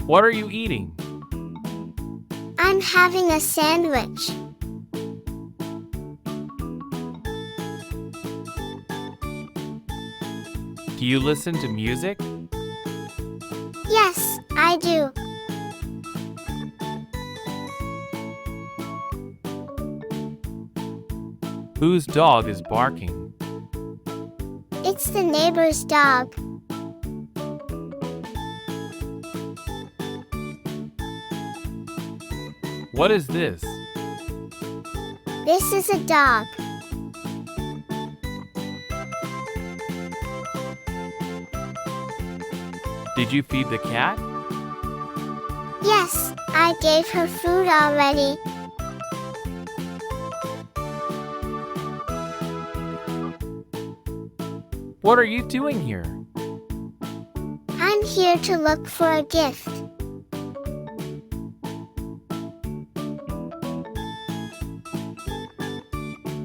What are you eating? I'm having a sandwich. Do you listen to music? Yes, I do. Whose dog is barking? It's the neighbor's dog. What is this? This is a dog. Did you feed the cat? Yes, I gave her food already. What are you doing here? I'm here to look for a gift.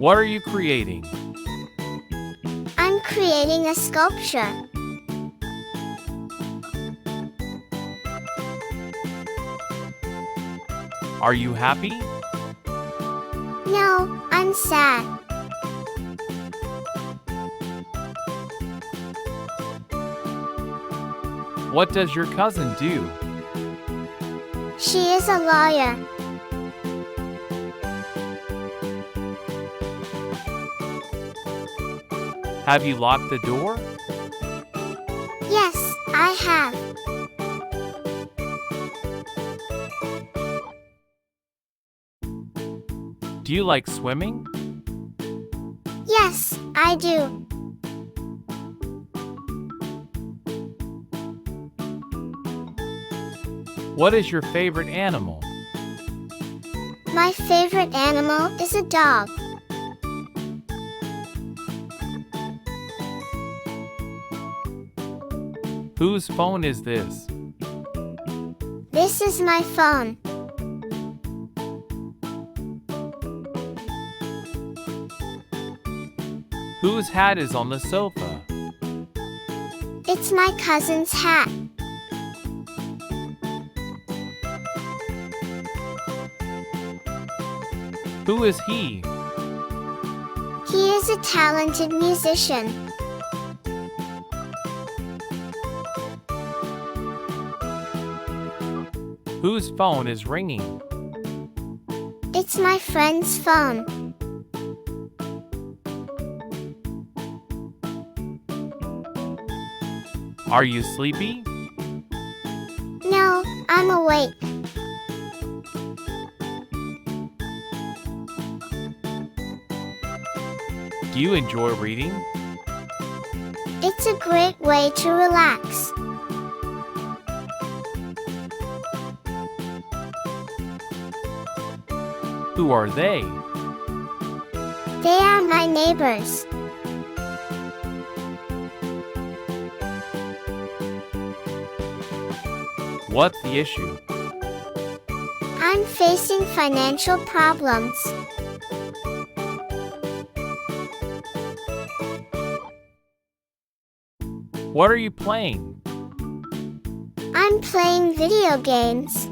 What are you creating? I'm creating a sculpture. Are you happy? No, I'm sad. What does your cousin do? She is a lawyer. Have you locked the door? Yes, I have. Do you like swimming? Yes, I do. What is your favorite animal? My favorite animal is a dog. Whose phone is this? This is my phone. Whose hat is on the sofa? It's my cousin's hat. Who is he? He is a talented musician. Whose phone is ringing? It's my friend's phone. Are you sleepy? No, I'm awake. Do you enjoy reading? It's a great way to relax. Who are they? They are my neighbors. What's the issue? I'm facing financial problems. What are you playing? I'm playing video games.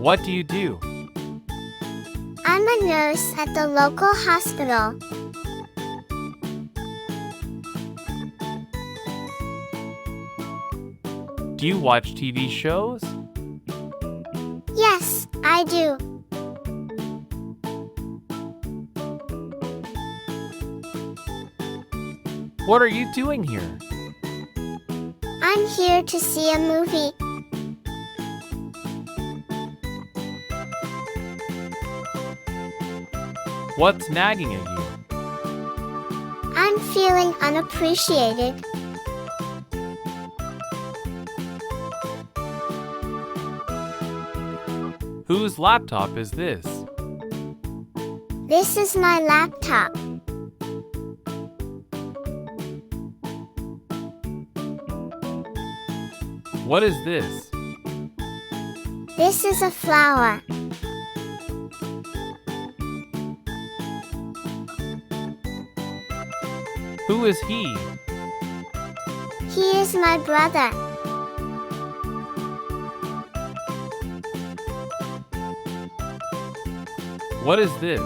What do you do? I'm a nurse at the local hospital. Do you watch TV shows? Yes, I do. What are you doing here? I'm here to see a movie. What's nagging at you? I'm feeling unappreciated. Whose laptop is this? This is my laptop. What is this? This is a flower. Who is he? He is my brother. What is this?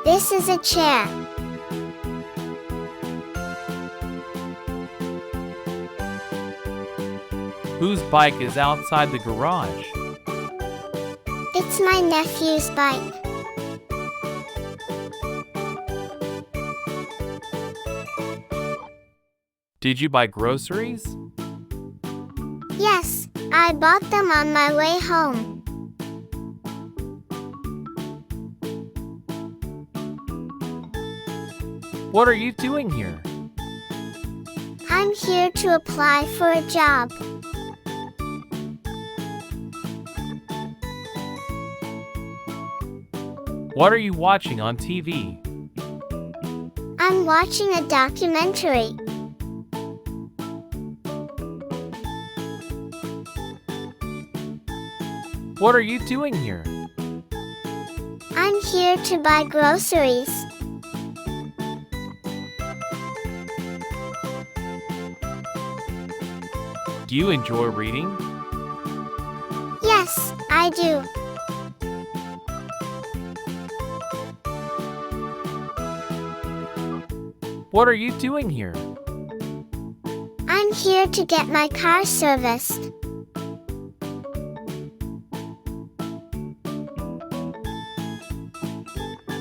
This is a chair. Whose bike is outside the garage? It's my nephew's bike. Did you buy groceries? Yes, I bought them on my way home. What are you doing here? I'm here to apply for a job. What are you watching on TV? I'm watching a documentary. What are you doing here? I'm here to buy groceries. Do you enjoy reading? Yes, I do. What are you doing here? I'm here to get my car serviced.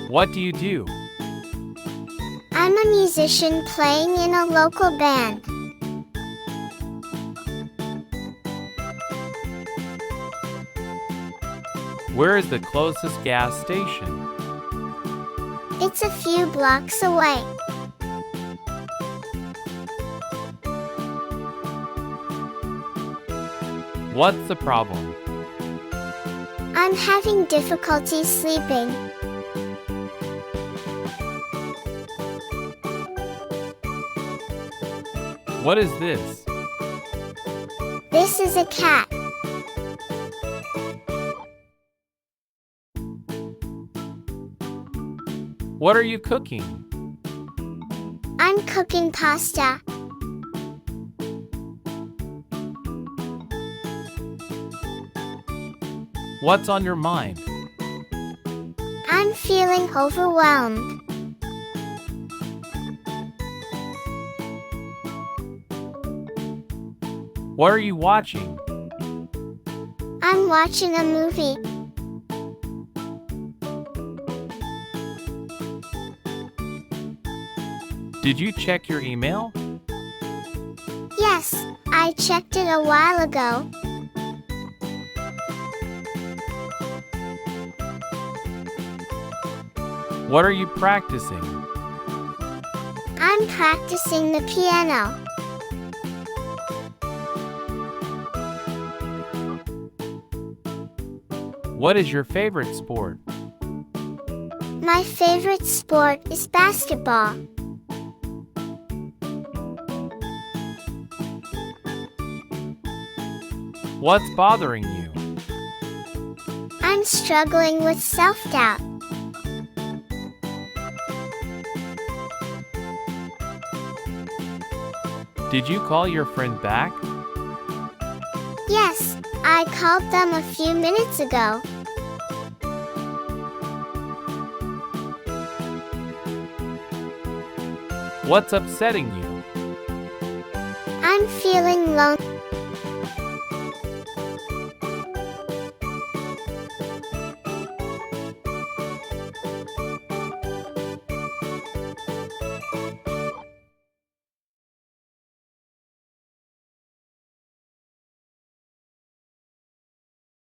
What do you do? I'm a musician playing in a local band. Where is the closest gas station? It's a few blocks away. What's the problem? I'm having difficulty sleeping. What is this? This is a cat. What are you cooking? I'm cooking pasta. What's on your mind? I'm feeling overwhelmed. What are you watching? I'm watching a movie. Did you check your email? Yes, I checked it a while ago. What are you practicing? I'm practicing the piano. What is your favorite sport? My favorite sport is basketball. What's bothering you? I'm struggling with self-doubt. Did you call your friend back? Yes, I called them a few minutes ago. What's upsetting you? I'm feeling lonely.